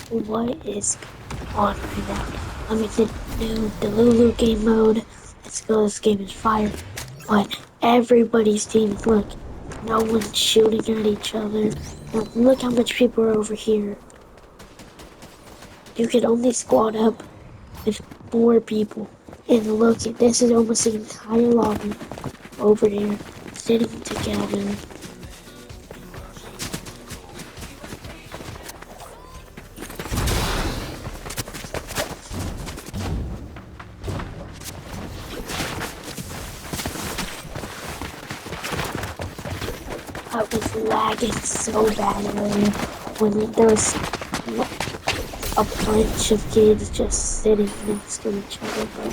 What is going on right now? I'm in the new delulu game mode. Let's go, this game is fire. But everybody's teaming. Look, no one's shooting at each other. And look how much people are over here. You can only squad up with 4 people. And look, this is almost the entire lobby over here, sitting together. I was lagging so bad earlier when there was a bunch of kids just sitting next to each other.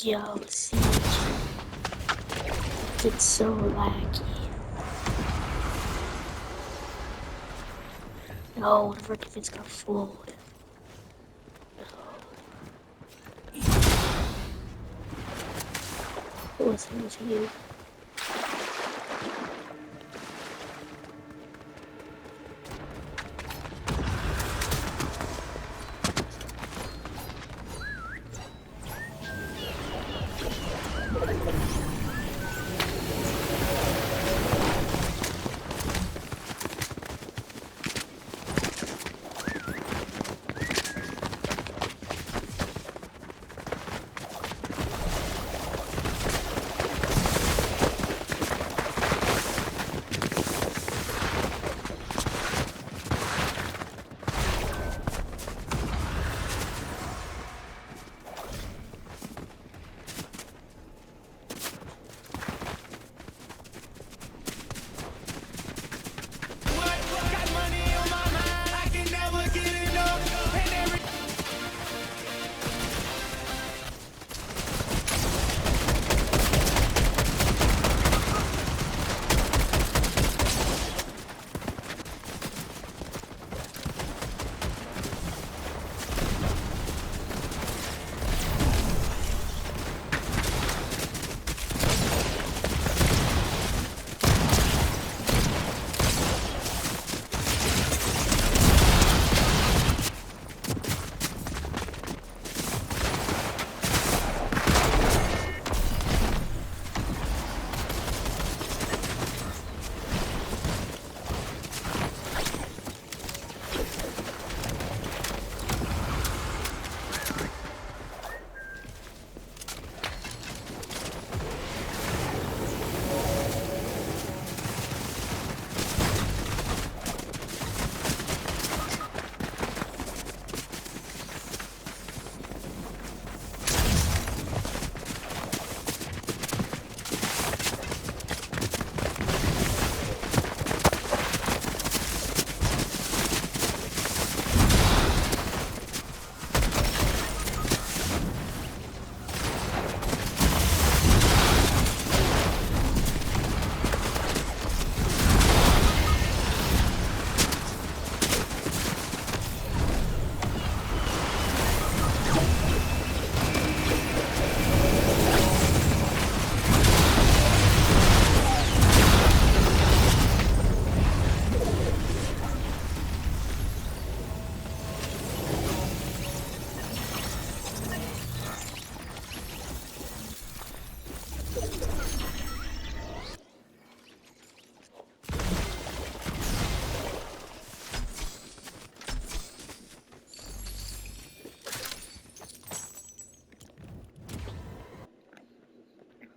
Yo, Siege, it's so laggy. No, one of our teammates got fooled. It was you.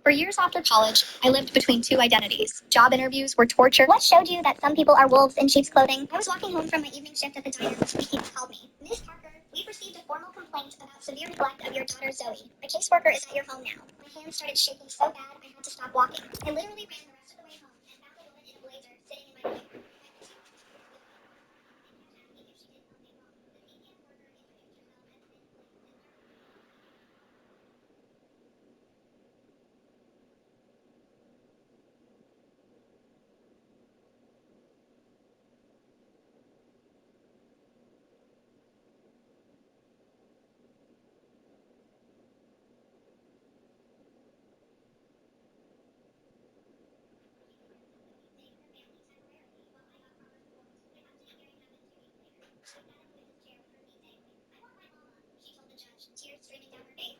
For years after college, I lived between 2 identities. Job interviews were torture. What showed you that some people are wolves in sheep's clothing? I was walking home from my evening shift at the diner when he called me. Miss Parker, we received a formal complaint about severe neglect of your daughter Zoe. A caseworker is at your home now. My hands started shaking so bad I had to stop walking. I literally ran the rest of the way home and found a woman in a blazer sitting in my living room. Tears streaming down her face.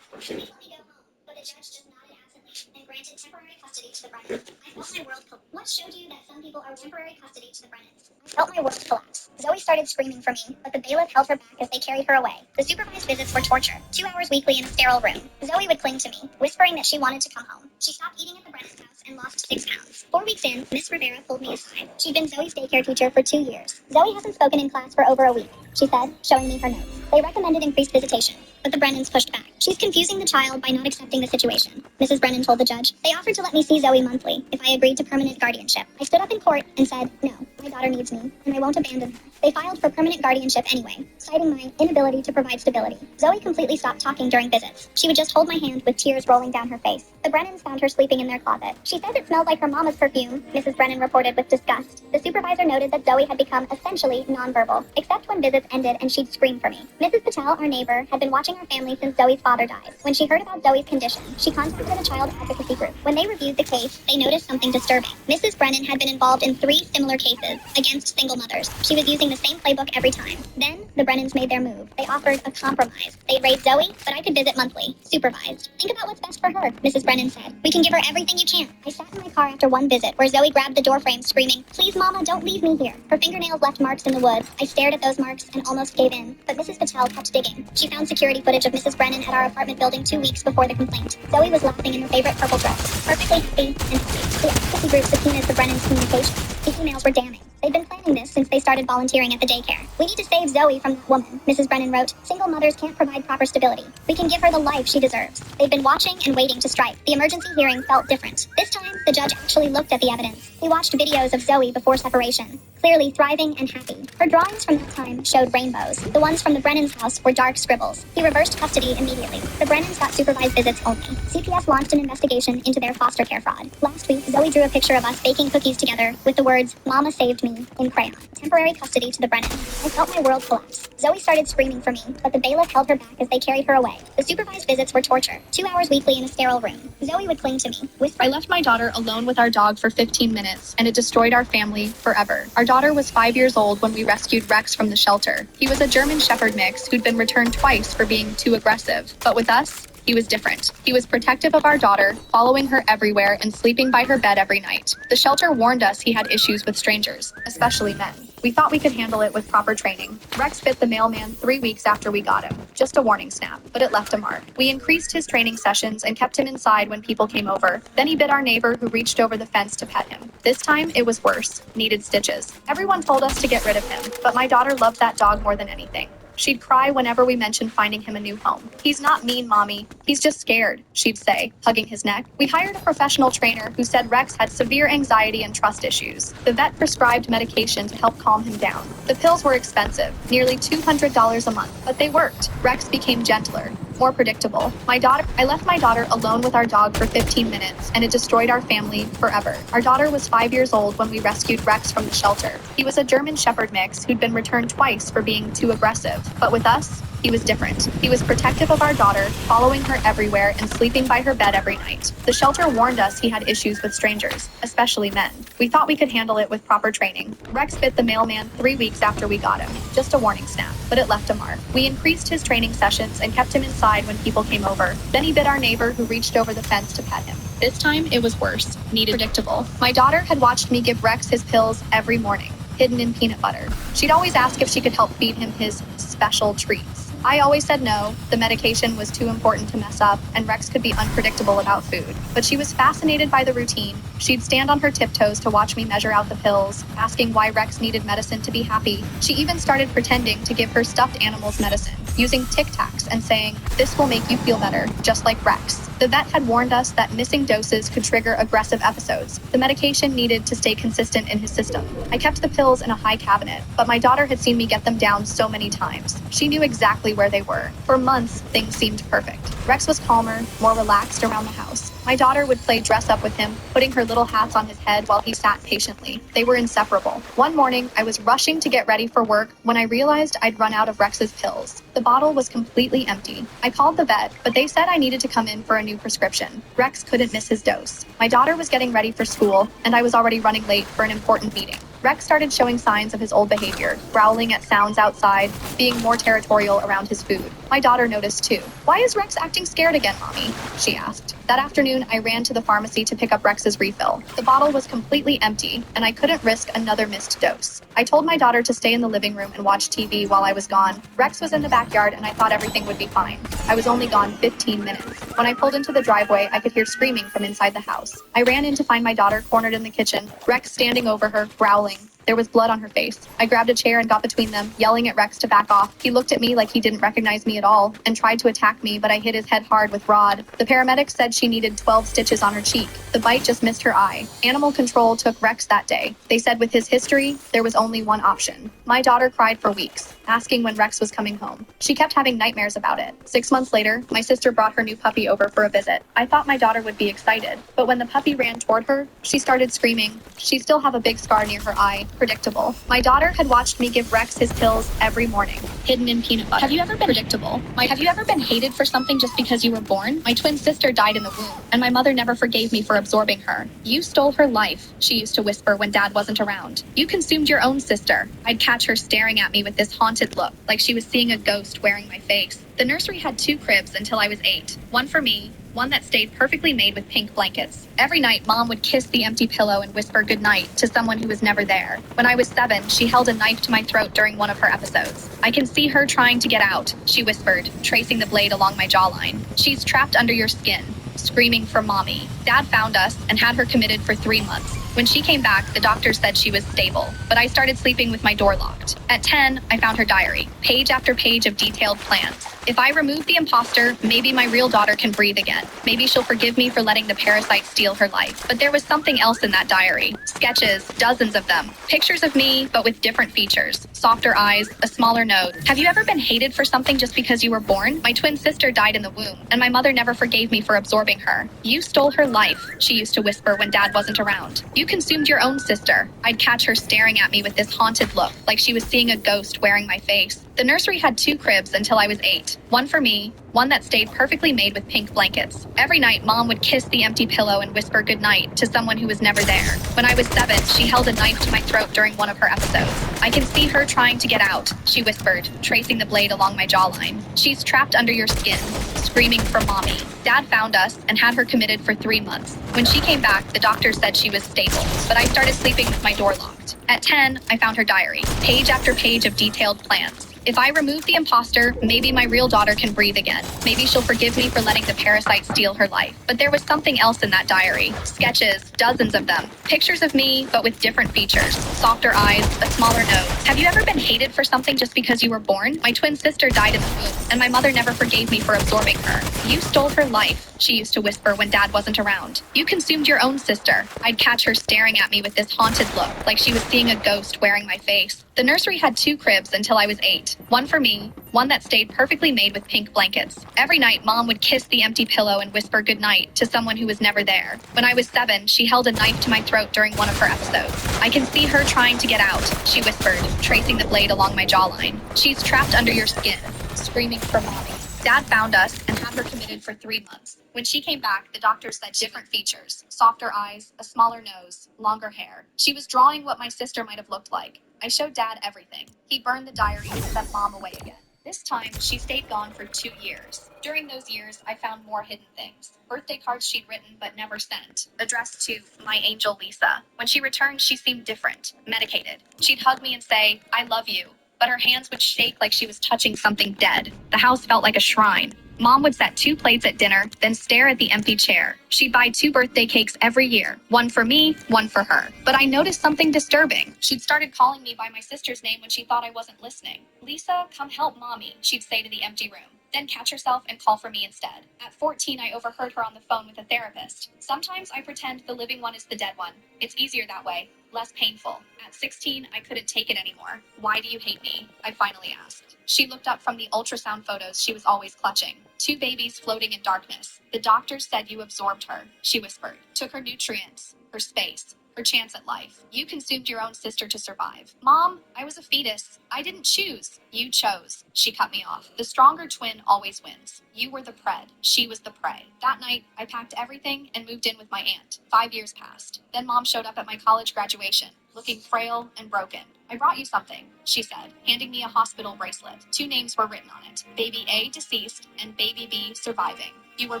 She let me go home, but the judge just nodded absently and granted temporary custody to the Brennans. I felt my world collapse. What showed you that some people are temporary custody to the Brennans? I felt my world collapse. Zoe started screaming for me, but the bailiff held her back as they carried her away. The supervised visits were torture, 2 hours weekly in a sterile room. Zoe would cling to me, whispering that she wanted to come home. She stopped eating at the Brennan's house and lost 6 pounds. 4 weeks in, Miss Rivera pulled me aside. She'd been Zoe's daycare teacher for 2 years. Zoe hasn't spoken in class for over a week, she said, showing me her notes. They recommended increased visitation, but the Brennans pushed back. She's confusing the child by not accepting the situation, Mrs. Brennan told the judge. They offered to let me see Zoe monthly if I agreed to permanent guardianship. I stood up in court and said, no, my daughter needs me, and I won't abandon her. They filed for permanent guardianship anyway, citing my inability to provide stability. Zoe completely stopped talking during visits. She would just hold my hand with tears rolling down her face. The Brennans found her sleeping in their closet. She says it smelled like her mama's perfume, Mrs. Brennan reported with disgust. The supervisor noted that Zoe had become essentially nonverbal, except when visits ended and she'd scream for me. Mrs. Patel, our neighbor, had been watching our family since Zoe's father died. When she heard about Zoe's condition, she contacted a child advocacy group. When they reviewed the case, they noticed something disturbing. Mrs. Brennan had been involved in 3 similar cases against single mothers. She was using the same playbook every time. Then, the Brennans made their move. They offered a compromise. They'd raise Zoe, but I could visit monthly, supervised. Think about what's best for her, Mrs. Brennan said. We can give her everything you can. I sat in my car after one visit where Zoe grabbed the doorframe screaming, please mama, don't leave me here. Her fingernails left marks in the wood. I stared at those marks and almost gave in. But Mrs. Patel kept digging. She found security footage of Mrs. Brennan at our apartment building 2 weeks before the complaint. Zoe was laughing in her favorite purple dress, perfectly happy and healthy. The advocacy group subpoenaed the Brennans' communication. The emails were damning. They'd been planning this since they started volunteering at the daycare. We need to save Zoe from that woman, Mrs. Brennan wrote. Single mothers can't provide proper stability. We can give her the life she deserves. They'd been watching and waiting to strike. The emergency hearing felt different. This time, the judge actually looked at the evidence. He watched videos of Zoe before separation, clearly thriving and happy. Her drawings from that time showed rainbows. The ones from the Brennans' house were dark scribbles. He reversed custody immediately. The Brennans got supervised visits only. CPS launched an investigation into their foster care fraud. Last week, Zoe drew a picture of us baking cookies together with the words, Mama saved me, in crayon. Temporary custody to the Brennans. I felt my world collapse. Zoe started screaming for me, but the bailiff held her back as they carried her away. The supervised visits were torture, 2 hours weekly in a sterile room. Zoe would cling to me, I left my daughter alone with our dog for 15 minutes, and it destroyed our family forever. Our daughter was 5 years old when we rescued Rex from the shelter. He was a German Shepherd mix who'd been returned twice for being too aggressive. But with us, he was different. He was protective of our daughter, following her everywhere and sleeping by her bed every night. The shelter warned us he had issues with strangers, especially men. We thought we could handle it with proper training. Rex bit the mailman 3 weeks after we got him. Just a warning snap, but it left a mark. We increased his training sessions and kept him inside when people came over. Then he bit our neighbor who reached over the fence to pet him. This time, it was worse. Needed stitches. Everyone told us to get rid of him, but my daughter loved that dog more than anything. She'd cry whenever we mentioned finding him a new home. He's not mean, Mommy. He's just scared, she'd say, hugging his neck. We hired a professional trainer who said Rex had severe anxiety and trust issues. The vet prescribed medication to help calm him down. The pills were expensive, nearly $200 a month, but they worked. Rex became gentler, more predictable. I left my daughter alone with our dog for 15 minutes, and it destroyed our family forever. Our daughter was 5 years old when we rescued Rex from the shelter. He was a German Shepherd mix who'd been returned twice for being too aggressive. But with us, he was different. He was protective of our daughter, following her everywhere and sleeping by her bed every night. The shelter warned us he had issues with strangers, especially men. We thought we could handle it with proper training. Rex bit the mailman 3 weeks after we got him. Just a warning snap, but it left a mark. We increased his training sessions and kept him inside when people came over. Then he bit our neighbor who reached over the fence to pet him. This time, it was worse. Needed predictable. My daughter had watched me give Rex his pills every morning, hidden in peanut butter. She'd always ask if she could help feed him his special treats. I always said no. The medication was too important to mess up, and Rex could be unpredictable about food. But she was fascinated by the routine. She'd stand on her tiptoes to watch me measure out the pills, asking why Rex needed medicine to be happy. She even started pretending to give her stuffed animals medicine, using Tic Tacs and saying, "This will make you feel better, just like Rex." The vet had warned us that missing doses could trigger aggressive episodes. The medication needed to stay consistent in his system. I kept the pills in a high cabinet, but my daughter had seen me get them down so many times. She knew exactly where they were. For months, things seemed perfect. Rex was calmer, more relaxed around the house. My daughter would play dress up with him, putting her little hats on his head while he sat patiently. They were inseparable. One morning, I was rushing to get ready for work when I realized I'd run out of Rex's pills. The bottle was completely empty. I called the vet, but they said I needed to come in for a new prescription. Rex couldn't miss his dose. My daughter was getting ready for school, and I was already running late for an important meeting. Rex started showing signs of his old behavior, growling at sounds outside, being more territorial around his food. My daughter noticed too. "Why is Rex acting scared again, Mommy?" she asked. That afternoon, I ran to the pharmacy to pick up Rex's refill. The bottle was completely empty, and I couldn't risk another missed dose. I told my daughter to stay in the living room and watch TV while I was gone. Rex was in the backyard, and I thought everything would be fine. I was only gone 15 minutes. When I pulled into the driveway, I could hear screaming from inside the house. I ran in to find my daughter cornered in the kitchen, Rex standing over her, growling. There was blood on her face. I grabbed a chair and got between them, yelling at Rex to back off. He looked at me like he didn't recognize me at all and tried to attack me, but I hit his head hard with rod. The paramedics said she needed 12 stitches on her cheek. The bite just missed her eye. Animal control took Rex that day. They said with his history, there was only one option. My daughter cried for weeks, asking when Rex was coming home. She kept having nightmares about it. 6 months later, my sister brought her new puppy over for a visit. I thought my daughter would be excited, but when the puppy ran toward her, she started screaming. She still have a big scar near her eye. Predictable. My daughter had watched me give Rex his pills every morning, hidden in peanut butter. Have you ever been predictable? Have you ever been hated for something just because you were born? My twin sister died in the womb, and my mother never forgave me for absorbing her. "You stole her life," she used to whisper when Dad wasn't around. "You consumed your own sister." I'd catch her staring at me with this haunted look, like she was seeing a ghost wearing my face. The nursery had 2 cribs until I was 8. One for me, one that stayed perfectly made with pink blankets. Every night, Mom would kiss the empty pillow and whisper goodnight to someone who was never there. When I was 7, she held a knife to my throat during one of her episodes. "I can see her trying to get out," she whispered, tracing the blade along my jawline. "She's trapped under your skin," screaming for Mommy. Dad found us and had her committed for 3 months. When she came back, the doctor said she was stable, but I started sleeping with my door locked. At 10, I found her diary, page after page of detailed plans. "If I remove the imposter, maybe my real daughter can breathe again. Maybe she'll forgive me for letting the parasite steal her life." But there was something else in that diary. Sketches, dozens of them. Pictures of me, but with different features. Softer eyes, a smaller nose. "Have you ever been hated for something just because you were born? My twin sister died in the womb, and my mother never forgave me for absorbing her. You stole her life," she used to whisper when Dad wasn't around. "You consumed your own sister." I'd catch her staring at me with this haunted look, like she was seeing a ghost wearing my face. The nursery had 2 cribs until I was 8. One for me, one that stayed perfectly made with pink blankets. Every night, Mom would kiss the empty pillow and whisper goodnight to someone who was never there. When I was 7, she held a knife to my throat during one of her episodes. "I can see her trying to get out," she whispered, tracing the blade along my jawline. "She's trapped under your skin," screaming for Mommy. Dad found us and had her committed for 3 months. When she came back, the doctor said she was stable, but I started sleeping with my door locked. At 10, I found her diary, page after page of detailed plans. "If I remove the imposter, maybe my real daughter can breathe again. Maybe she'll forgive me for letting the parasite steal her life." But there was something else in that diary. Sketches, dozens of them. Pictures of me, but with different features. Softer eyes, a smaller nose. "Have you ever been hated for something just because you were born? My twin sister died in the womb, and my mother never forgave me for absorbing her. You stole her life," she used to whisper when Dad wasn't around. "You consumed your own sister." I'd catch her staring at me with this haunted look, like she was seeing a ghost wearing my face. The nursery had 2 cribs until I was 8. One for me, one that stayed perfectly made with pink blankets. Every night, Mom would kiss the empty pillow and whisper goodnight to someone who was never there. When I was 7, she held a knife to my throat during one of her episodes. "I can see her trying to get out," she whispered, tracing the blade along my jawline. "She's trapped under your skin," screaming for Mommy. Dad found us and had her committed for 3 months. When she came back, the doctor said different features. Softer eyes, a smaller nose, longer hair. She was drawing what my sister might have looked like. I showed Dad everything. He burned the diary and sent Mom away again. This time, she stayed gone for 2 years. During those years, I found more hidden things. Birthday cards she'd written but never sent, addressed to my angel Lisa. When she returned, she seemed different, medicated. She'd hug me and say, "I love you," but her hands would shake like she was touching something dead. The house felt like a shrine. Mom would set 2 plates at dinner, then stare at the empty chair. She'd buy 2 birthday cakes every year, one for me, one for her. But I noticed something disturbing. She'd started calling me by my sister's name when she thought I wasn't listening. Lisa, come help mommy, she'd say to the empty room. Then catch herself and call for me instead. At 14, I overheard her on the phone with a therapist. Sometimes I pretend the living one is the dead one. It's easier that way, less painful. At 16, I couldn't take it anymore. Why do you hate me? I finally asked. She looked up from the ultrasound photos she was always clutching. 2 babies floating in darkness. The doctors said you absorbed her, she whispered. Took her nutrients, her space, her chance at life. You consumed your own sister to survive. Mom, I was a fetus. I didn't choose. You chose. She cut me off. The stronger twin always wins. You were the pred. She was the prey. That night, I packed everything and moved in with my aunt. 5 years passed. Then Mom showed up at my college graduation, looking frail and broken. I brought you something, she said, handing me a hospital bracelet. 2 names were written on it. Baby A deceased and Baby B surviving. You were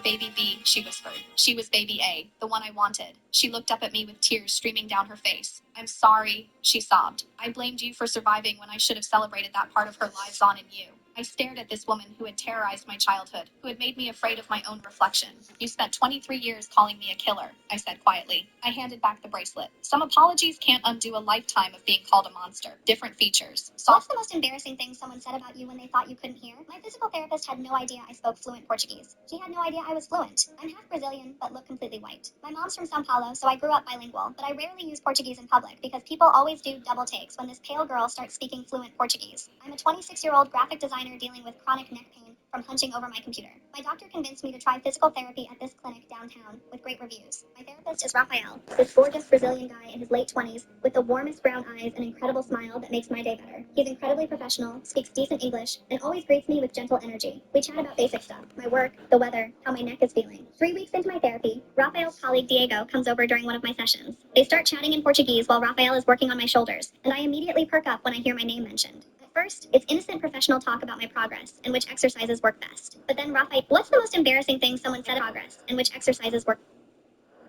Baby B, she whispered. She was Baby A, the one I wanted. She looked up at me with tears streaming down her face. I'm sorry, she sobbed. I blamed you for surviving when I should have celebrated that part of her lives on in you. I stared at this woman who had terrorized my childhood, who had made me afraid of my own reflection. You spent 23 years calling me a killer, I said quietly. I handed back the bracelet. Some apologies can't undo a lifetime of being called a monster. Different features. What's the most embarrassing thing someone said about you when they thought you couldn't hear? My physical therapist had no idea I spoke fluent Portuguese. She had no idea I was fluent. I'm half Brazilian, but look completely white. My mom's from São Paulo, so I grew up bilingual, but I rarely use Portuguese in public because people always do double takes when this pale girl starts speaking fluent Portuguese. I'm a 26-year-old graphic designer dealing with chronic neck pain from hunching over my computer. My doctor convinced me to try physical therapy at this clinic downtown with great reviews. My therapist is Rafael, this gorgeous Brazilian guy in his late 20s with the warmest brown eyes and incredible smile that makes my day better. He's incredibly professional, speaks decent English, and always greets me with gentle energy. We chat about basic stuff, my work, the weather, how my neck is feeling. 3 weeks into my therapy, Rafael's colleague Diego comes over during one of my sessions. They start chatting in Portuguese while Rafael is working on my shoulders, and I immediately perk up when I hear my name mentioned. First, it's innocent professional talk about my progress and which exercises work best. But then Rafael, what's the most embarrassing thing someone said about progress and which exercises work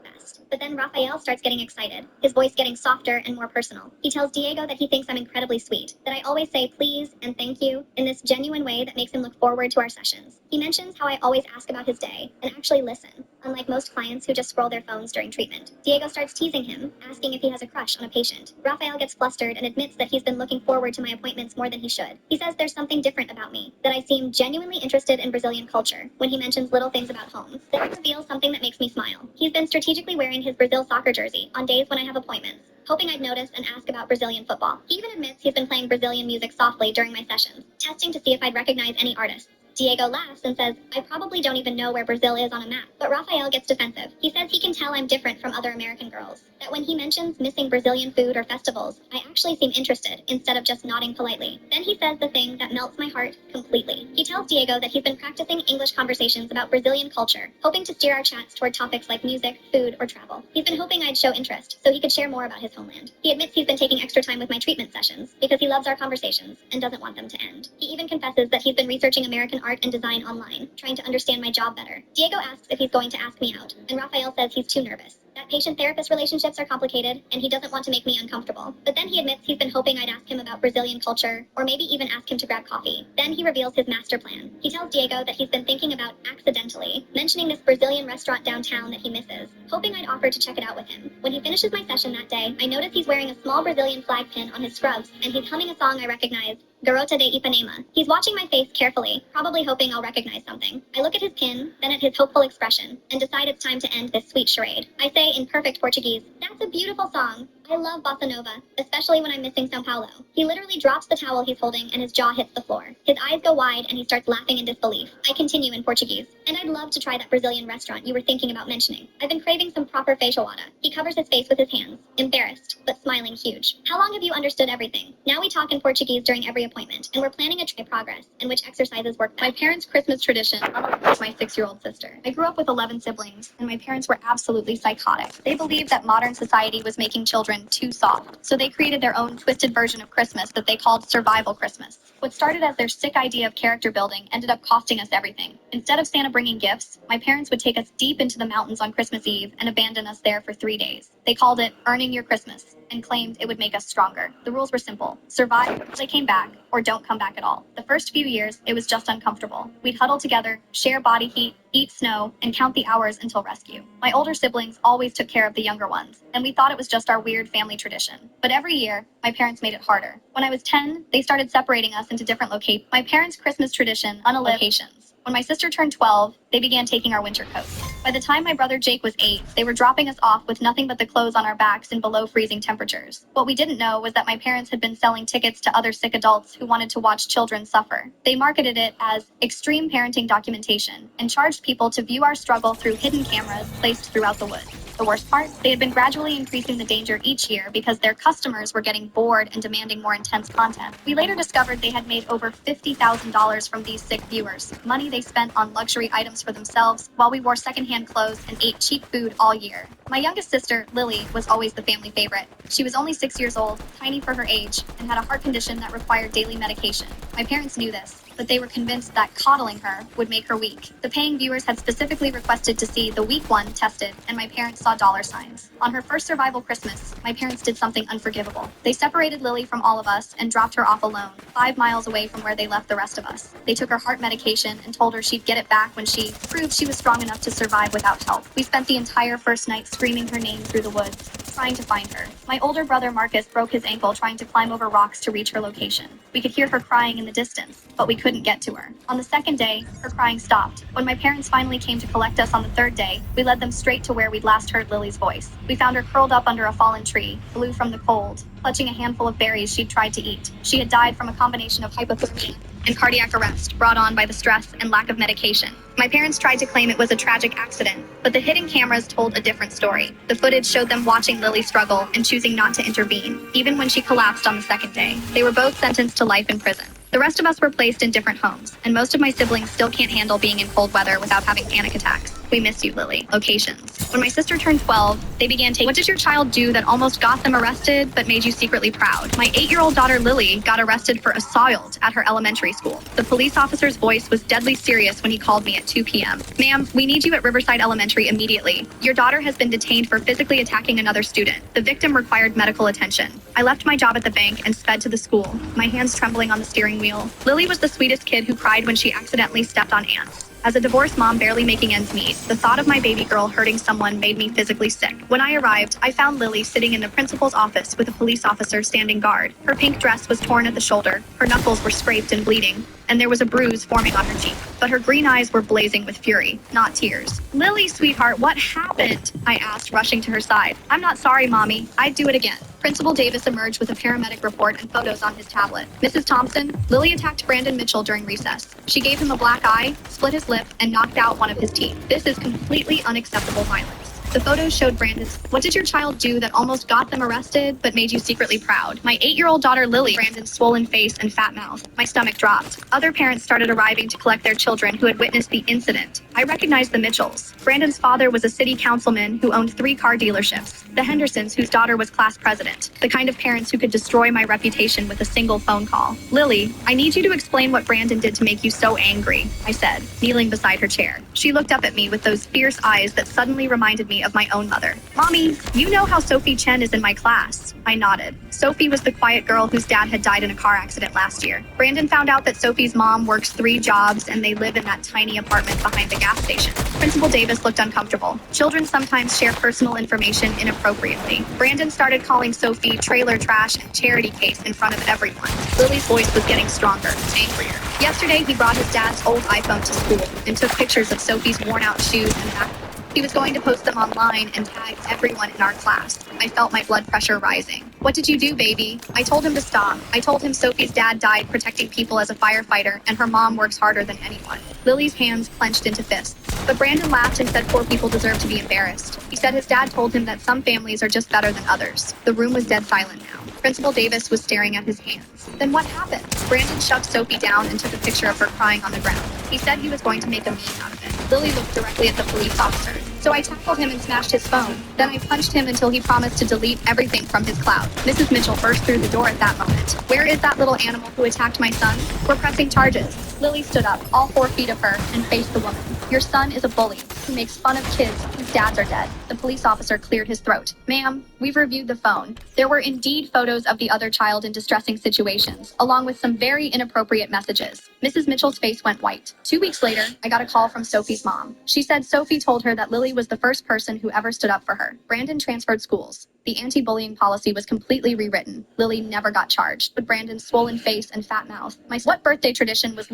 best? But then Rafael starts getting excited, his voice getting softer and more personal. He tells Diego that he thinks I'm incredibly sweet, that I always say please and thank you in this genuine way that makes him look forward to our sessions. He mentions how I always ask about his day and actually listen, unlike most clients who just scroll their phones during treatment. Diego starts teasing him, asking if he has a crush on a patient. Rafael gets flustered and admits that he's been looking forward to my appointments more than he should. He says there's something different about me, that I seem genuinely interested in Brazilian culture when he mentions little things about home. Then he reveals something that makes me smile. He's been strategically wearing his Brazil soccer jersey on days when I have appointments, hoping I'd notice and ask about Brazilian football. He even admits he's been playing Brazilian music softly during my sessions, testing to see if I'd recognize any artists. Diego laughs and says, I probably don't even know where Brazil is on a map. But Rafael gets defensive. He says he can tell I'm different from other American girls. That when he mentions missing Brazilian food or festivals, I actually seem interested instead of just nodding politely. Then he says the thing that melts my heart completely. He tells Diego that he's been practicing English conversations about Brazilian culture, hoping to steer our chats toward topics like music, food, or travel. He's been hoping I'd show interest so he could share more about his homeland. He admits he's been taking extra time with my treatment sessions because he loves our conversations and doesn't want them to end. He even confesses that he's been researching American art and design online, trying to understand my job better. Diego asks if he's going to ask me out, and Rafael says he's too nervous. That patient-therapist relationships are complicated, and he doesn't want to make me uncomfortable. But then he admits he's been hoping I'd ask him about Brazilian culture, or maybe even ask him to grab coffee. Then he reveals his master plan. He tells Diego that he's been thinking about accidentally mentioning this Brazilian restaurant downtown that he misses, hoping I'd offer to check it out with him. When he finishes my session that day, I notice he's wearing a small Brazilian flag pin on his scrubs, and he's humming a song I recognize, Garota de Ipanema. He's watching my face carefully, probably hoping I'll recognize something. I look at his pin, then at his hopeful expression, and decide it's time to end this sweet charade. I say in perfect Portuguese, that's a beautiful song. I love bossa nova, especially when I'm missing São Paulo. He literally drops the towel he's holding and his jaw hits the floor. His eyes go wide and he starts laughing in disbelief. I continue in Portuguese. And I'd love to try that Brazilian restaurant you were thinking about mentioning. I've been craving some proper feijoada. He covers his face with his hands, embarrassed, but smiling huge. How long have you understood everything? Now we talk in Portuguese during every appointment, and we're planning a trip progress and which exercises work. My parents' Christmas tradition was my 6-year-old sister. I grew up with 11 siblings, and my parents were absolutely psychotic. They believed that modern society was making children children too soft, so they created their own twisted version of Christmas that they called Survival Christmas. What started as their sick idea of character building ended up costing us everything. Instead of Santa bringing gifts, my parents would take us deep into the mountains on Christmas Eve and abandon us there for 3 days. They called it earning your Christmas and claimed it would make us stronger. The rules were simple: survive until they came back, or don't come back at all. The first few years, it was just uncomfortable. We'd huddle together, share body heat, eat snow, and count the hours until rescue. My older siblings always took care of the younger ones, and we thought it was just our weird family tradition. But every year, my parents made it harder. When I was 10, they started separating us into different locations. My parents' Christmas tradition, locations. When my sister turned 12, they began taking our winter coats. By the time my brother Jake was 8, they were dropping us off with nothing but the clothes on our backs in below freezing temperatures. What we didn't know was that my parents had been selling tickets to other sick adults who wanted to watch children suffer. They marketed it as extreme parenting documentation and charged people to view our struggle through hidden cameras placed throughout the woods. The worst part? They had been gradually increasing the danger each year because their customers were getting bored and demanding more intense content. We later discovered they had made over $50,000 from these sick viewers, money they spent on luxury items for themselves while we wore secondhand clothes and ate cheap food all year. My youngest sister, Lily, was always the family favorite. She was only 6 years old, tiny for her age, and had a heart condition that required daily medication. My parents knew this, but they were convinced that coddling her would make her weak. The paying viewers had specifically requested to see the weak one tested, and my parents saw dollar signs. On her first survival Christmas, my parents did something unforgivable. They separated Lily from all of us and dropped her off alone, 5 miles away from where they left the rest of us. They took her heart medication and told her she'd get it back when she proved she was strong enough to survive without help. We spent the entire first night screaming her name through the woods, trying to find her. My older brother Marcus broke his ankle trying to climb over rocks to reach her location. We could hear her crying in the distance, but we couldn't get to her. On the second day, her crying stopped. When my parents finally came to collect us on the third day, we led them straight to where we'd last heard Lily's voice. We found her curled up under a fallen tree, blue from the cold, clutching a handful of berries she'd tried to eat. She had died from a combination of hypothermia and cardiac arrest brought on by the stress and lack of medication. My parents tried to claim it was a tragic accident, but the hidden cameras told a different story. The footage showed them watching Lily struggle and choosing not to intervene, even when she collapsed on the second day. They were both sentenced to life in prison. The rest of us were placed in different homes, and most of my siblings still can't handle being in cold weather without having panic attacks. We miss you, Lily. Locations. When my sister turned 12, they began taking— What did your child do that almost got them arrested but made you secretly proud? My 8-year-old daughter, Lily, got arrested for assault at her elementary school. The police officer's voice was deadly serious when he called me at 2 p.m. Ma'am, we need you at Riverside Elementary immediately. Your daughter has been detained for physically attacking another student. The victim required medical attention. I left my job at the bank and sped to the school, my hands trembling on the steering wheel. Lily was the sweetest kid who cried when she accidentally stepped on ants. As a divorced mom barely making ends meet, the thought of my baby girl hurting someone made me physically sick. When I arrived, I found Lily sitting in the principal's office with a police officer standing guard. Her pink dress was torn at the shoulder, her knuckles were scraped and bleeding, and there was a bruise forming on her cheek. But her green eyes were blazing with fury, not tears. Lily, sweetheart, what happened? I asked, rushing to her side. I'm not sorry, Mommy. I'd do it again. Principal Davis emerged with a paramedic report and photos on his tablet. Mrs. Thompson, Lily attacked Brandon Mitchell during recess. She gave him a black eye, split his lip, and knocked out one of his teeth. This is completely unacceptable violence. The photos showed Brandon's— What did your child do that almost got them arrested but made you secretly proud? My 8-year-old daughter, Lily. Brandon's swollen face and fat mouth. My stomach dropped. Other parents started arriving to collect their children who had witnessed the incident. I recognized the Mitchells. Brandon's father was a city councilman who owned 3 car dealerships. The Hendersons, whose daughter was class president. The kind of parents who could destroy my reputation with a single phone call. Lily, I need you to explain what Brandon did to make you so angry, I said, kneeling beside her chair. She looked up at me with those fierce eyes that suddenly reminded me of my own mother. Mommy, you know how Sophie Chen is in my class. I nodded. Sophie was the quiet girl whose dad had died in a car accident last year. Brandon found out that Sophie's mom works 3 jobs and they live in that tiny apartment behind the gas station. Principal Davis looked uncomfortable. Children sometimes share personal information inappropriately. Brandon started calling Sophie trailer trash and charity case in front of everyone. Lily's voice was getting stronger, angrier. Yesterday, he brought his dad's old iPhone to school and took pictures of Sophie's worn-out shoes and backpack. He was going to post them online and tag everyone in our class. I felt my blood pressure rising. What did you do, baby? I told him to stop. I told him Sophie's dad died protecting people as a firefighter and her mom works harder than anyone. Lily's hands clenched into fists. But Brandon laughed and said poor people deserve to be embarrassed. He said his dad told him that some families are just better than others. The room was dead silent now. Principal Davis was staring at his hands. Then what happened? Brandon shoved Sophie down and took a picture of her crying on the ground. He said he was going to make a meme out of it. Lily looked directly at the police officer. So I tackled him and smashed his phone. Then I punched him until he promised to delete everything from his cloud. Mrs. Mitchell burst through the door at that moment. Where is that little animal who attacked my son? We're pressing charges. Lily stood up, all 4 feet of her, and faced the woman. Your son is a bully who makes fun of kids whose dads are dead. The police officer cleared his throat. Ma'am, we've reviewed the phone. There were indeed photos of the other child in distressing situations, along with some very inappropriate messages. Mrs. Mitchell's face went white. 2 weeks later, I got a call from Sophie's mom. She said Sophie told her that Lily was the first person who ever stood up for her. Brandon transferred schools. The anti-bullying policy was completely rewritten. Lily never got charged, but Brandon's swollen face and fat mouth. What birthday tradition was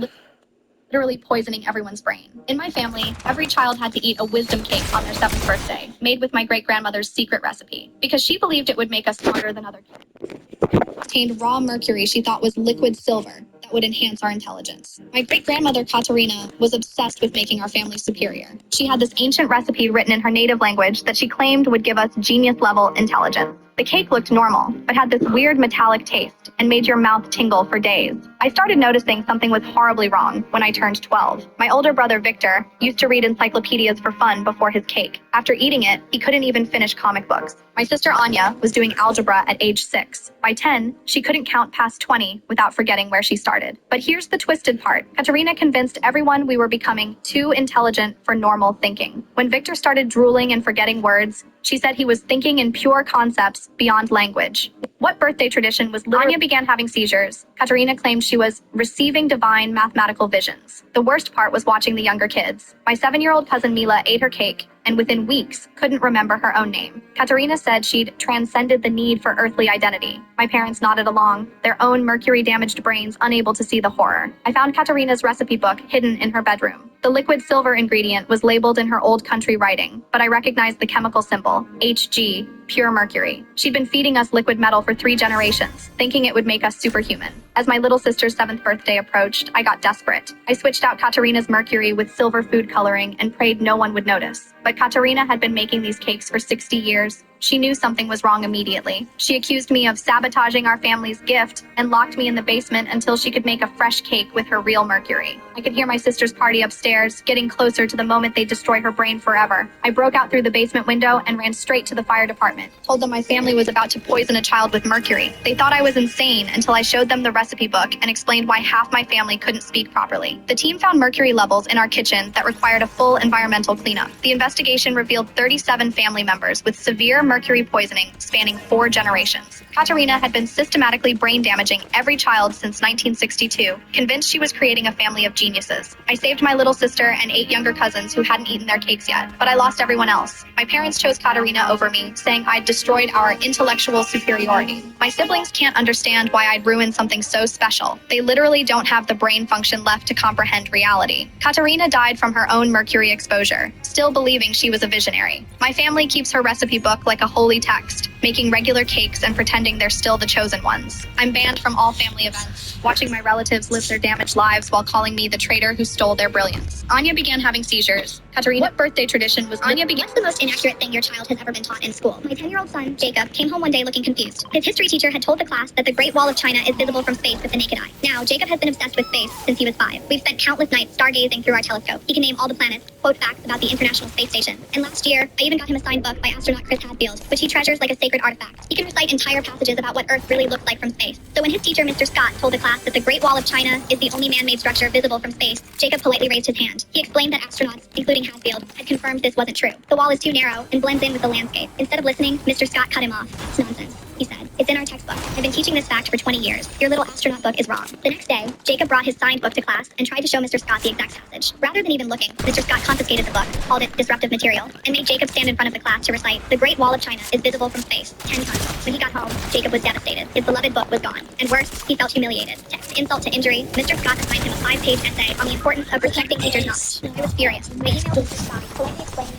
literally poisoning everyone's brain? In my family, every child had to eat a wisdom cake on their 7th birthday, made with my great-grandmother's secret recipe, because she believed it would make us smarter than other kids. It contained raw mercury she thought was liquid silver that would enhance our intelligence. My great-grandmother, Katerina, was obsessed with making our family superior. She had this ancient recipe written in her native language that she claimed would give us genius-level intelligence. The cake looked normal, but had this weird metallic taste and made your mouth tingle for days. I started noticing something was horribly wrong when I turned 12. My older brother, Victor, used to read encyclopedias for fun before his cake. After eating it, he couldn't even finish comic books. My sister Anya was doing algebra at age 6. By 10, she couldn't count past 20 without forgetting where she started. But here's the twisted part. Katerina convinced everyone we were becoming too intelligent for normal thinking. When Victor started drooling and forgetting words, she said he was thinking in pure concepts beyond language. What birthday tradition was Anya began having seizures. Katerina claimed she was receiving divine mathematical visions. The worst part was watching the younger kids. My 7-year-old cousin Mila ate her cake and within weeks couldn't remember her own name. Katerina said she'd transcended the need for earthly identity. My parents nodded along, their own mercury-damaged brains unable to see the horror. I found Katerina's recipe book hidden in her bedroom. The liquid silver ingredient was labeled in her old country writing, but I recognized the chemical symbol, Hg, pure mercury. She'd been feeding us liquid metal for 3 generations, thinking it would make us superhuman. As my little sister's 7th birthday approached, I got desperate. I switched out Katerina's mercury with silver food coloring and prayed no one would notice. But Katerina had been making these cakes for 60 years. She knew something was wrong immediately. She accused me of sabotaging our family's gift and locked me in the basement until she could make a fresh cake with her real mercury. I could hear my sister's party upstairs, getting closer to the moment they'd destroy her brain forever. I broke out through the basement window and ran straight to the fire department. Told them my family was about to poison a child with mercury. They thought I was insane until I showed them the recipe book and explained why half my family couldn't speak properly. The team found mercury levels in our kitchen that required a full environmental cleanup. The investigation revealed 37 family members with severe mercury poisoning spanning 4 generations. Katerina had been systematically brain damaging every child since 1962, convinced she was creating a family of geniuses. I saved my little sister and 8 younger cousins who hadn't eaten their cakes yet, but I lost everyone else. My parents chose Katerina over me, saying I'd destroyed our intellectual superiority. My siblings can't understand why I'd ruined something so special. They literally don't have the brain function left to comprehend reality. Katerina died from her own mercury exposure, still believing she was a visionary. My family keeps her recipe book like a holy text, making regular cakes and pretending they're still the chosen ones. I'm banned from all family events, watching my relatives live their damaged lives while calling me the traitor who stole their brilliance. Anya began having seizures. Katerina, what birthday tradition was Anya began? What's the most inaccurate thing your child has ever been taught in school? My 10-year-old son, Jacob, came home one day looking confused. His history teacher had told the class that the Great Wall of China is visible from space with the naked eye. Now, Jacob has been obsessed with space since he was 5. We've spent countless nights stargazing through our telescope. He can name all the planets, quote facts about the International Space Station. And last year, I even got him a signed book by astronaut Chris Hadfield, which he treasures like a sacred artifact. He can recite entire passages about what Earth really looks like from space. So when his teacher, Mr. Scott, told the class that the Great Wall of China is the only man-made structure visible from space, Jacob politely raised his hand. He explained that astronauts, including Hadfield, had confirmed this wasn't true. The wall is too narrow and blends in with the landscape. Instead of listening, Mr. Scott cut him off. It's nonsense, he said. It's in our textbook. I've been teaching this fact for 20 years. Your little astronaut book is wrong. The next day, Jacob brought his signed book to class and tried to show Mr. Scott the exact passage. Rather than even looking, Mr. Scott confiscated the book, called it disruptive material, and made Jacob stand in front of the class to recite, "The Great Wall of China is visible from space," 10 times. When he got home, Jacob was devastated. His beloved book was gone. And worse, he felt humiliated. To add insult to injury, Mr. Scott assigned him a 5-page essay on the importance of protecting teachers' knowledge. I was furious. I emailed Mr. Scott, politely explaining,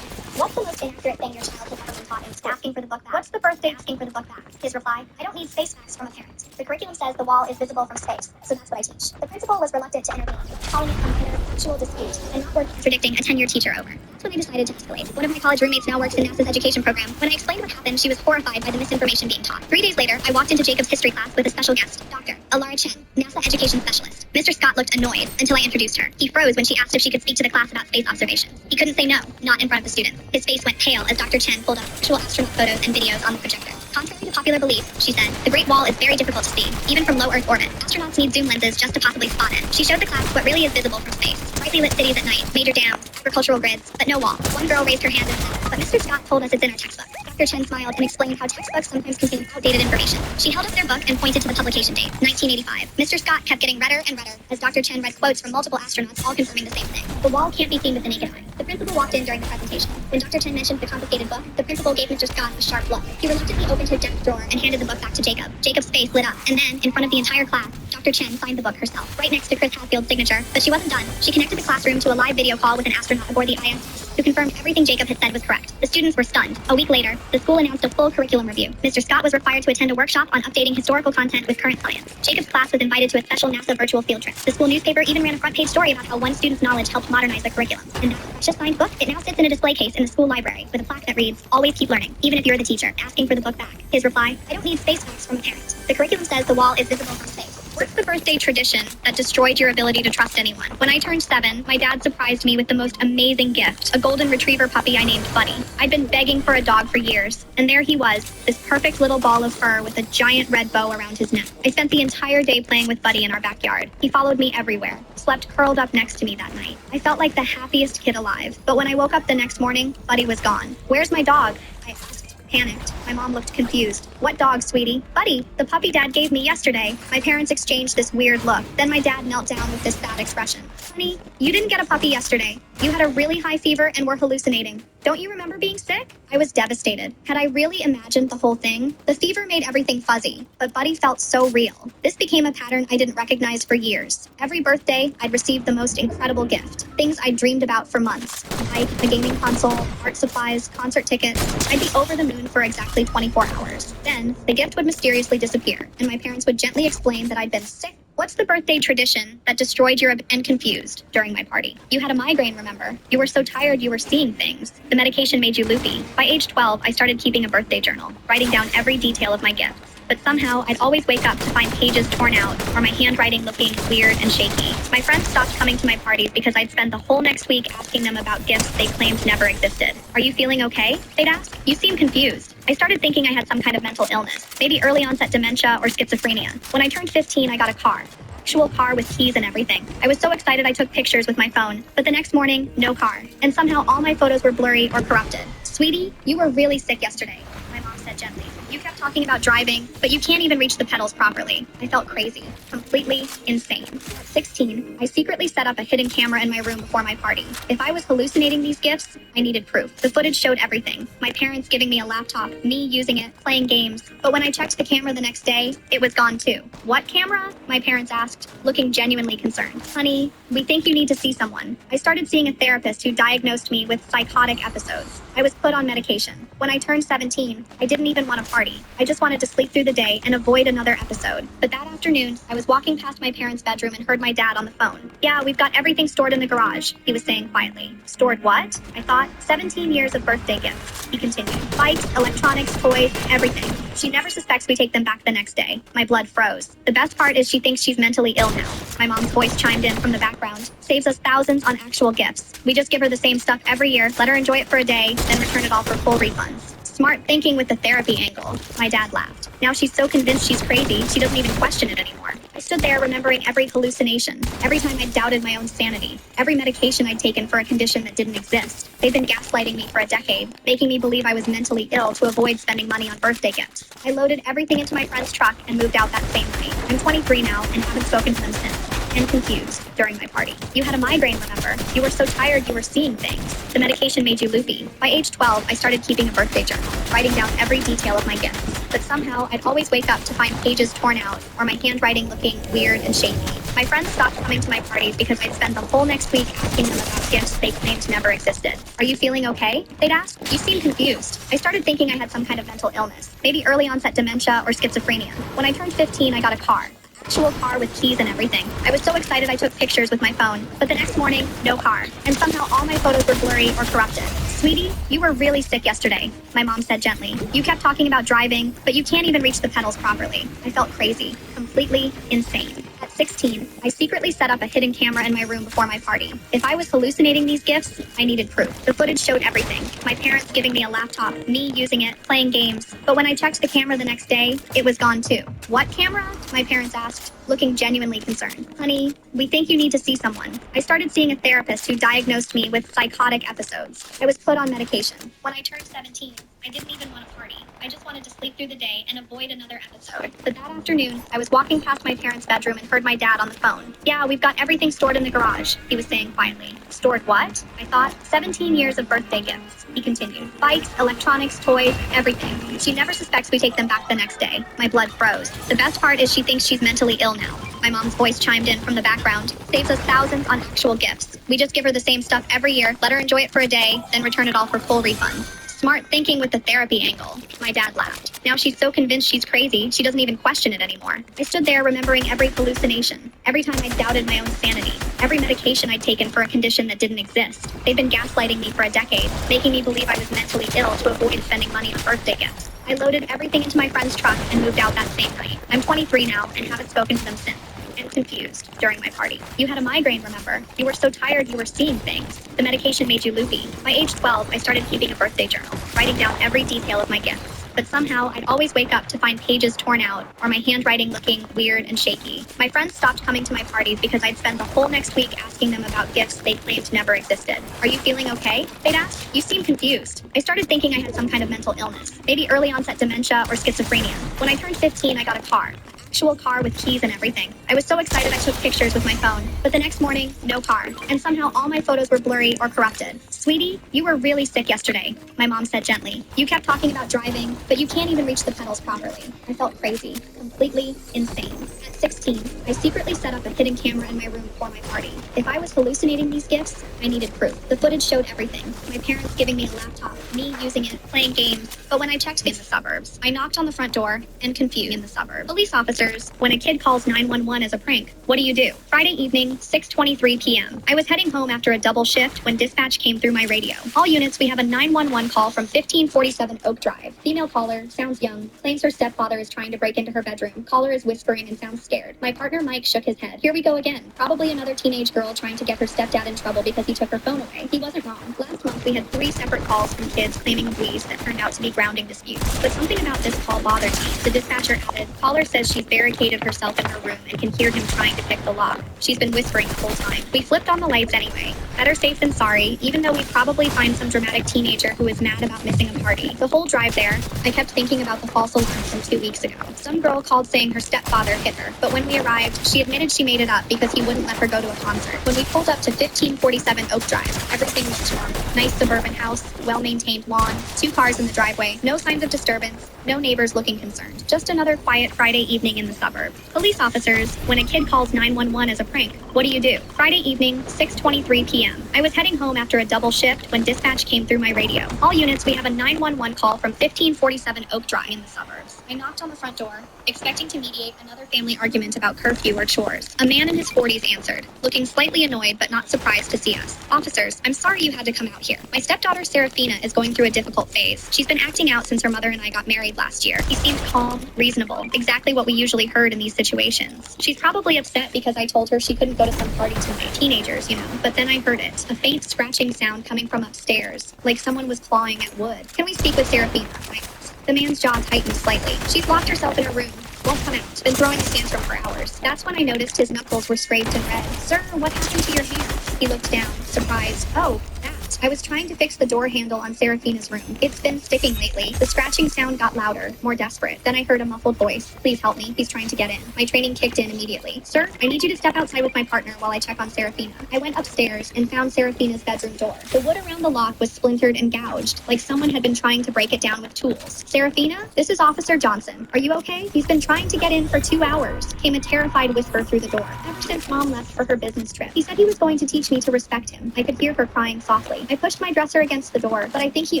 what's the most inaccurate thing your child has ever been taught in school? Asking for the book back. What's the birthday asking for the book back? His reply, I don't need space facts from a parent. The curriculum says the wall is visible from space, so that's what I teach. The principal was reluctant to intervene, calling it a considered factual dispute and not worth contradicting a tenured teacher over. That's when I decided to escalate. One of my college roommates now works in NASA's education program. When I explained what happened, she was horrified by the misinformation being taught. 3 days later, I walked into Jacob's history class with a special guest, Dr. Alara Chen, NASA education specialist. Mr. Scott looked annoyed until I introduced her. He froze when she asked if she could speak to the class about space observations. He couldn't say no, not in front of the students. His face went pale as Dr. Chen pulled up actual astronaut photos and videos on the projector. Contrary to popular belief, she said, the Great Wall is very difficult to see, even from low Earth orbit. Astronauts need zoom lenses just to possibly spot it. She showed the class what really is visible from space. Brightly lit cities at night, major dams, agricultural grids, but no wall. One girl raised her hand and said, but Mr. Scott told us it's in our textbook. Dr. Chen smiled and explained how textbooks sometimes contain outdated information. She held up their book and pointed to the publication date, 1985. Mr. Scott kept getting redder and redder as Dr. Chen read quotes from multiple astronauts, all confirming the same thing. The wall can't be seen with the naked eye. The principal walked in during the presentation. When Dr. Chen mentioned the confiscated book, the principal gave Mr. Scott a sharp look. He reluctantly opened his desk drawer and handed the book back to Jacob. Jacob's face lit up, and then, in front of the entire class, Dr. Chen signed the book herself, right next to Chris Hadfield's signature. But she wasn't done. She connected the classroom to a live video call with an astronaut aboard the ISS, who confirmed everything Jacob had said was correct. The students were stunned. A week later, the school announced a full curriculum review. Mr. Scott was required to attend a workshop on updating historical content with current science. Jacob's class was invited to a special NASA virtual field trip. The school newspaper even ran a front-page story about how one student's knowledge helped modernize the curriculum. And that precious signed book, it now sits in a display case in the school library with a plaque that reads, "Always keep learning, even if you're the teacher," asking for the book back. His reply, "I don't need space facts from a parent. The curriculum says the wall is visible from space." What's the birthday tradition that destroyed your ability to trust anyone? When I turned 7, my dad surprised me with the most amazing gift, a golden retriever puppy I named Buddy. I'd been begging for a dog for years, and there he was, this perfect little ball of fur with a giant red bow around his neck. I spent the entire day playing with Buddy in our backyard. He followed me everywhere, slept curled up next to me that night. I felt like the happiest kid alive, but when I woke up the next morning, Buddy was gone. "Where's my dog?" I asked. Panicked. My mom looked confused. "What dog, sweetie?" "Buddy, the puppy Dad gave me yesterday." My parents exchanged this weird look. Then my dad knelt down with this sad expression. "Honey, you didn't get a puppy yesterday. You had a really high fever and were hallucinating. Don't you remember being sick?" I was devastated. Had I really imagined the whole thing? The fever made everything fuzzy, but Buddy felt so real. This became a pattern I didn't recognize for years. Every birthday, I'd receive the most incredible gift. Things I'd dreamed about for months. A bike, a gaming console, art supplies, concert tickets. I'd be over the moon for exactly 24 hours. Then, the gift would mysteriously disappear, and my parents would gently explain that I'd been sick. What's the birthday tradition that destroyed your and confused during my party? You had a migraine, remember? You were so tired you were seeing things. The medication made you loopy. By age 12, I started keeping a birthday journal, writing down every detail of my gifts. But somehow, I'd always wake up to find pages torn out or my handwriting looking weird and shaky. My friends stopped coming to my parties because I'd spend the whole next week asking them about gifts they claimed never existed. "Are you feeling okay?" they'd ask. "You seem confused." I started thinking I had some kind of mental illness, maybe early onset dementia or schizophrenia. When I turned 15, I got a car. Actual car with keys and everything. I was so excited I took pictures with my phone, but the next morning, no car. And somehow all my photos were blurry or corrupted. "Sweetie, you were really sick yesterday," my mom said gently. "You kept talking about driving, but you can't even reach the pedals properly." I felt crazy. Completely insane. At 16, I secretly set up a hidden camera in my room before my party. If I was hallucinating these gifts, I needed proof. The footage showed everything. My parents giving me a laptop, me using it, playing games. But when I checked the camera the next day, it was gone too. "What camera?" my parents asked, looking genuinely concerned. "Honey, we think you need to see someone." I started seeing a therapist who diagnosed me with psychotic episodes. I was put on medication. When I turned 17, I didn't even want to party. I just wanted to sleep through the day and avoid another episode. But that afternoon, I was walking past my parents' bedroom and heard my dad on the phone. "Yeah, we've got everything stored in the garage," he was saying quietly. "Stored what?" I thought. 17 years of birthday gifts, he continued. "Bikes, electronics, toys, everything. She never suspects we take them back the next day." My blood froze. "The best part is she thinks she's mentally ill now." My mom's voice chimed in from the background. "Saves us thousands on actual gifts. We just give her the same stuff every year, let her enjoy it for a day, then return it all for full refunds." Smart thinking with the therapy angle. My dad laughed. Now she's so convinced she's crazy, she doesn't even question it anymore. I stood there remembering every hallucination, every time I doubted my own sanity, every medication I'd taken for a condition that didn't exist. They'd been gaslighting me for a decade, making me believe I was mentally ill to avoid spending money on birthday gifts. I loaded everything into my friend's truck and moved out that same night. I'm 23 now and haven't spoken to them since. And confused during my party. "You had a migraine, remember? You were so tired you were seeing things. The medication made you loopy." By age 12, I started keeping a birthday journal, writing down every detail of my gifts. But somehow, I'd always wake up to find pages torn out or my handwriting looking weird and shaky. My friends stopped coming to my parties because I'd spend the whole next week asking them about gifts they claimed never existed. "Are you feeling okay?" they'd ask. "You seem confused." I started thinking I had some kind of mental illness, maybe early onset dementia or schizophrenia. When I turned 15, I got a car. Actual car with keys and everything. I was so excited I took pictures with my phone, but the next morning, no car. And somehow all my photos were blurry or corrupted. Sweetie, you were really sick yesterday, my mom said gently. You kept talking about driving, but you can't even reach the pedals properly. I felt crazy, completely insane. At 16, I secretly set up a hidden camera in my room before my party. If I was hallucinating these gifts, I needed proof. The footage showed everything. My parents giving me a laptop, me using it, playing games. But when I checked the camera the next day, it was gone too. What camera? My parents asked, looking genuinely concerned. Honey, we think you need to see someone. I started seeing a therapist who diagnosed me with psychotic episodes. I was put on medication. When I turned 17, I didn't even want to party. I just wanted to sleep through the day and avoid another episode. But that afternoon, I was walking past my parents' bedroom and heard my dad on the phone. Yeah, we've got everything stored in the garage, he was saying quietly. Stored what? I thought. 17 years of birthday gifts, he continued. Bikes, electronics, toys, everything. She never suspects we take them back the next day. My blood froze. The best part is she thinks she's mentally ill now. My mom's voice chimed in from the background. Saves us thousands on actual gifts. We just give her the same stuff every year, let her enjoy it for a day, then return it all for full refund. Smart thinking with the therapy angle. My dad laughed. Now she's so convinced she's crazy, she doesn't even question it anymore. I stood there remembering every hallucination, every time I doubted my own sanity, every medication I'd taken for a condition that didn't exist. They'd been gaslighting me for a decade, making me believe I was mentally ill to avoid spending money on birthday gifts. I loaded everything into my friend's truck and moved out that same night. I'm 23 now and haven't spoken to them since. And confused during my party. You had a migraine, remember? You were so tired you were seeing things. The medication made you loopy. By age 12, I started keeping a birthday journal, writing down every detail of my gifts. But somehow, I'd always wake up to find pages torn out or my handwriting looking weird and shaky. My friends stopped coming to my parties because I'd spend the whole next week asking them about gifts they claimed never existed. Are you feeling okay? They'd ask. You seem confused. I started thinking I had some kind of mental illness, maybe early onset dementia or schizophrenia. When I turned 15, I got a car. Actual car with keys and everything. I was so excited I took pictures with my phone, but the next morning, no car. And somehow all my photos were blurry or corrupted. Sweetie, you were really sick yesterday, my mom said gently. You kept talking about driving, but you can't even reach the pedals properly. I felt crazy, completely insane. At 16, I secretly set up a hidden camera in my room before my party. If I was hallucinating these gifts, I needed proof. The footage showed everything. My parents giving me a laptop, me using it, playing games. But when I checked in the suburbs, I knocked on the front door and confused in the suburbs. Police officers, when a kid calls 911 as a prank, what do? Friday evening, 6:23 p.m. I was heading home after a double shift when dispatch came through my radio. All units, we have a 911 call from 1547 Oak Drive. Female caller, sounds young, claims her stepfather is trying to break into her bedroom. Caller is whispering and sounds scared. My partner Mike shook his head. Here we go again. Probably another teenage girl trying to get her stepdad in trouble because he took her phone away. He wasn't wrong. Last month we had 3 separate calls from kids claiming abuse that turned out to be grounding disputes. But something about this call bothered me. The dispatcher added, caller says she's barricaded herself in her room and can hear him trying to pick the lock. She's been whispering the whole time. We flipped on the lights anyway. Better safe than sorry, even though we'd probably find some dramatic teenager who is mad about missing a party. The whole drive there, I kept thinking about the false alarm from 2 weeks ago. Some girl called saying her stepfather hit her, but when we arrived, she admitted she made it up because he wouldn't let her go to a concert. When we pulled up to 1547 Oak Drive, everything was just normal. Nice suburban house, well-maintained lawn, 2 cars in the driveway, no signs of disturbance, no neighbors looking concerned. Just another quiet Friday evening in the suburbs. Police officers, when a kid calls 911 as a prank, what do? Friday evening, 6:23 p.m. I was heading home after a double shift when dispatch came through my radio. All units, we have a 911 call from 1547 Oak Drive in the suburbs. I knocked on the front door, expecting to mediate another family argument about curfew or chores. A man in his 40s answered, looking slightly annoyed but not surprised to see us. Officers, I'm sorry you had to come out here. My stepdaughter Serafina is going through a difficult phase. She's been acting out since her mother and I got married last year. He seemed calm, reasonable, exactly what we usually heard in these situations. She's probably upset because I told her she couldn't go to some party tonight. Teenagers, you know. But then I heard it, a faint scratching sound coming from upstairs, like someone was clawing at wood. Can we speak with Serafina? I asked. The man's jaw tightened slightly. She's locked herself in her room. Won't come out. Been throwing a tantrum for hours. That's when I noticed his knuckles were scraped and red. Sir, what happened to your hands? He looked down, surprised. Oh, that. I was trying to fix the door handle on Serafina's room. It's been sticking lately. The scratching sound got louder, more desperate. Then I heard a muffled voice. Please help me. He's trying to get in. My training kicked in immediately. Sir, I need you to step outside with my partner while I check on Serafina. I went upstairs and found Serafina's bedroom door. The wood around the lock was splintered and gouged, like someone had been trying to break it down with tools. Serafina, this is Officer Johnson. Are you okay? He's been trying to get in for 2 hours, came a terrified whisper through the door. Ever since Mom left for her business trip, he said he was going to teach me to respect him. I could hear her crying softly. quickly. I pushed my dresser against the door, but I think he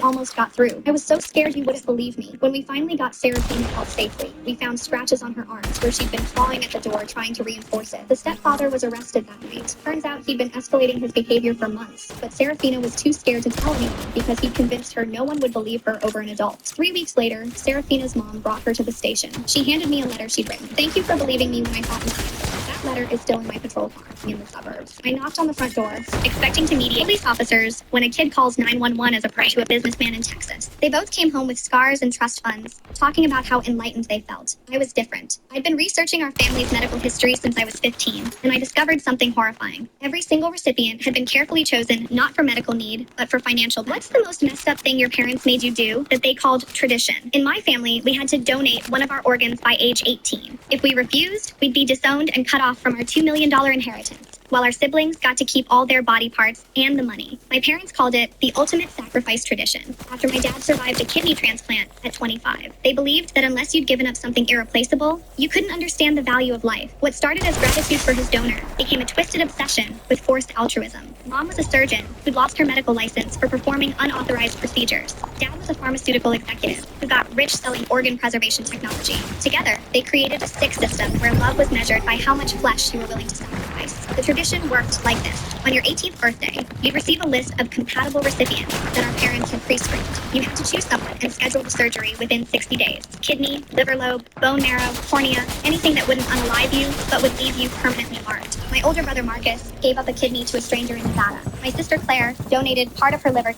almost got through. I was so scared you wouldn't believe me. When we finally got Seraphina out safely, we found scratches on her arms where she'd been clawing at the door trying to reinforce it. The stepfather was arrested that night. Turns out he'd been escalating his behavior for months, but Seraphina was too scared to tell anyone because he convinced her no one would believe her over an adult. 3 weeks later, Seraphina's mom brought her to the station. She handed me a letter she'd written. "Thank you for believing me when I thought nothing." That letter is still in my patrol car in the suburbs. I knocked on the front door, expecting to meet police officers when a kid calls 911 as a prank to a businessman in Texas. They both came home with scars and trust funds, talking about how enlightened they felt. I was different. I'd been researching our family's medical history since I was 15, and I discovered something horrifying. Every single recipient had been carefully chosen not for medical need, but for financial benefit. What's the most messed up thing your parents made you do that they called tradition? In my family, we had to donate one of our organs by age 18. If we refused, we'd be disowned and cut off from our $2 million inheritance, while our siblings got to keep all their body parts and the money. My parents called it the ultimate sacrifice tradition, after my dad survived a kidney transplant at 25. They believed that unless you'd given up something irreplaceable, you couldn't understand the value of life. What started as gratitude for his donor became a twisted obsession with forced altruism. Mom was a surgeon who'd lost her medical license for performing unauthorized procedures. Dad was a pharmaceutical executive who got rich selling organ preservation technology. Together, they created a sick system where love was measured by how much flesh you were willing to sacrifice. The tradition worked like this. On your 18th birthday, you'd receive a list of compatible recipients that our parents had pre-screened. You had to choose someone and schedule the surgery within 60 days. Kidney, liver lobe, bone marrow, cornea, anything that wouldn't unalive you, but would leave you permanently marked. My older brother Marcus gave up a kidney to a stranger in Nevada. My sister Claire donated part of her liver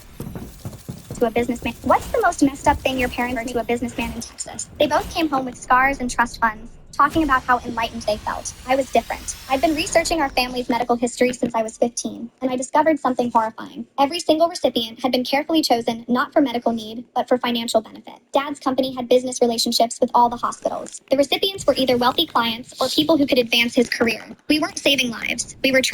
to a businessman. What's the most messed up thing your parents made to a businessman in Texas? They both came home with scars and trust funds, talking about how enlightened they felt. I was different. I'd been researching our family's medical history since I was 15, and I discovered something horrifying. Every single recipient had been carefully chosen not for medical need, but for financial benefit. Dad's company had business relationships with all the hospitals. The recipients were either wealthy clients or people who could advance his career. We weren't saving lives. We were